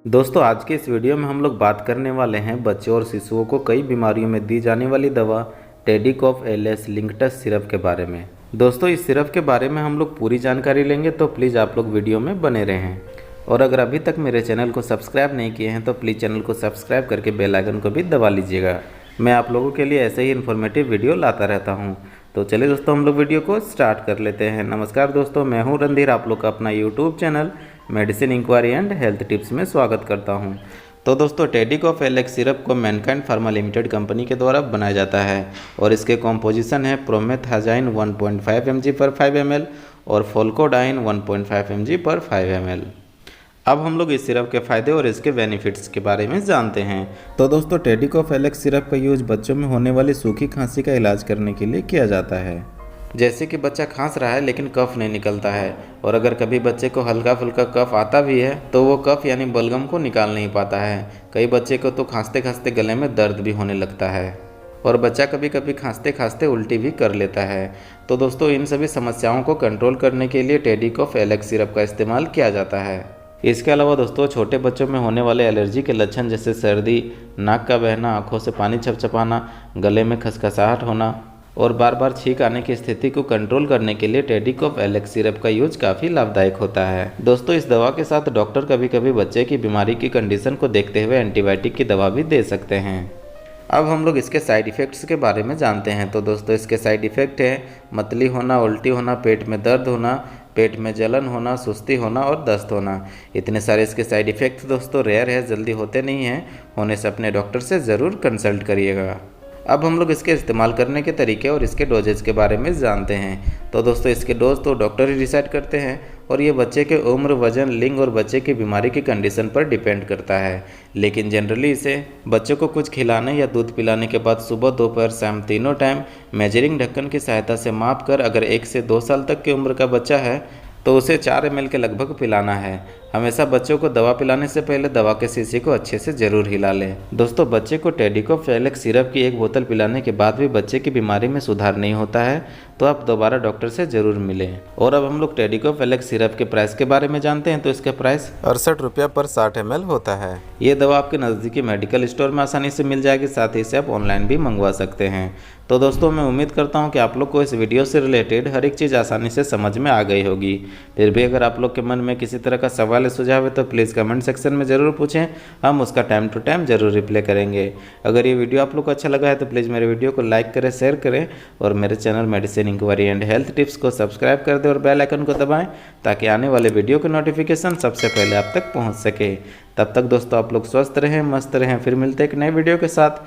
दोस्तों आज के इस वीडियो में हम लोग बात करने वाले हैं बच्चों और शिशुओं को कई बीमारियों में दी जाने वाली दवा टेडिकॉफ एलएस लिंकटस सिरप के बारे में। दोस्तों इस सिरप के बारे में हम लोग पूरी जानकारी लेंगे, तो प्लीज़ आप लोग वीडियो में बने रहें। और अगर अभी तक मेरे चैनल को सब्सक्राइब नहीं किए हैं तो प्लीज़ चैनल को सब्सक्राइब करके बेल आइकन को भी दबा लीजिएगा। मैं आप लोगों के लिए ऐसे ही इन्फॉर्मेटिव वीडियो लाता रहता हूँ। तो चलिए दोस्तों हम लोग वीडियो को स्टार्ट कर लेते हैं। नमस्कार दोस्तों, मैं हूँ रणधीर, आप लोग का अपना YouTube channel medicine inquiry and health tips में स्वागत करता हूं। तो दोस्तों टेडिकॉफ एलेक्स सिरप को मैनकाइंड फार्मा लिमिटेड कंपनी के द्वारा बनाया जाता है और इसके कॉम्पोजिशन है प्रोमेथाजाइन 1.5 mg पर 5 ml और फोल्कोडाइन 1.5 mg पर 5 ml। अब हम लोग इस सिरप के फ़ायदे और इसके बेनिफिट्स के बारे में जानते हैं। तो दोस्तों टेडिकॉफ एलेक्स सिरप का यूज बच्चों में होने वाली सूखी खांसी का इलाज करने के लिए किया जाता है। जैसे कि बच्चा खांस रहा है लेकिन कफ नहीं निकलता है, और अगर कभी बच्चे को हल्का फुल्का कफ आता भी है तो वो कफ यानी बलगम को निकाल नहीं पाता है। कई बच्चे को तो खांसते खांसते गले में दर्द भी होने लगता है और बच्चा कभी कभी खांसते खांसते उल्टी भी कर लेता है। तो दोस्तों इन सभी समस्याओं को कंट्रोल करने के लिए टेडिकॉफ एलेक्स सिरप का इस्तेमाल किया जाता है। इसके अलावा दोस्तों छोटे बच्चों में होने वाले एलर्जी के लक्षण जैसे सर्दी, नाक का बहना, आँखों से पानी छपछपाना, गले में खसखसाहट होना और बार बार छींक आने की स्थिति को कंट्रोल करने के लिए टेडिकॉफ एलेक्स सिरप का यूज काफ़ी लाभदायक होता है। दोस्तों इस दवा के साथ डॉक्टर कभी कभी बच्चे की बीमारी की कंडीशन को देखते हुए एंटीबायोटिक की दवा भी दे सकते हैं। अब हम लोग इसके साइड इफ़ेक्ट्स के बारे में जानते हैं। तो दोस्तों इसके साइड इफ़ेक्ट है मतली होना, उल्टी होना, पेट में दर्द होना, पेट में जलन होना, सुस्ती होना और दस्त होना। इतने सारे इसके साइड इफ़ेक्ट्स दोस्तों रेयर है, जल्दी होते नहीं हैं। होने से अपने डॉक्टर से ज़रूर कंसल्ट करिएगा। अब हम लोग इसके इस्तेमाल करने के तरीके और इसके डोजेज के बारे में जानते हैं। तो दोस्तों इसके डोज तो डॉक्टर ही डिसाइड करते हैं और ये बच्चे के उम्र, वजन, लिंग और बच्चे की बीमारी की कंडीशन पर डिपेंड करता है। लेकिन जनरली इसे बच्चों को कुछ खिलाने या दूध पिलाने के बाद सुबह, दोपहर, शाम तीनों टाइम मेजरिंग ढक्कन की सहायता से माप कर अगर 1 से 2 साल तक की उम्र का बच्चा है तो उसे 4 ml के लगभग पिलाना है। हमेशा बच्चों को दवा पिलाने से पहले दवा के शीशी को अच्छे से ज़रूर हिला लें। दोस्तों बच्चे को टेडिकॉफ एलेक्स सिरप की 1 बोतल पिलाने के बाद भी बच्चे की बीमारी में सुधार नहीं होता है तो आप दोबारा डॉक्टर से ज़रूर मिलें। और अब हम लोग टेडिकॉफ एलेक्स सिरप के प्राइस के बारे में जानते हैं। तो इसका प्राइस 68 रुपया पर 60 ml होता है। ये दवा आपके नज़दीकी मेडिकल स्टोर में आसानी से मिल जाएगी, साथ ही इसे आप ऑनलाइन भी मंगवा सकते हैं। तो दोस्तों मैं उम्मीद करता हूँ कि आप लोग को इस वीडियो से रिलेटेड हर एक चीज़ आसानी से समझ में आ गई होगी। फिर भी अगर आप लोग के मन में किसी तरह का सवाल या सुझाव है तो प्लीज़ कमेंट सेक्शन में ज़रूर पूछें, हम उसका टाइम टू टाइम ज़रूर रिप्लाई करेंगे। अगर ये वीडियो आप लोग को अच्छा लगा है तो प्लीज़ मेरे वीडियो को लाइक करें, शेयर करें और मेरे channel medicine inquiry and health tips को सब्सक्राइब कर दें और बेल आइकन को दबाएं ताकि आने वाले वीडियो का नोटिफिकेशन सबसे पहले आप तक पहुँच सके। तब तक दोस्तों आप लोग स्वस्थ रहें, मस्त रहें। फिर मिलते हैं एक नए वीडियो के साथ।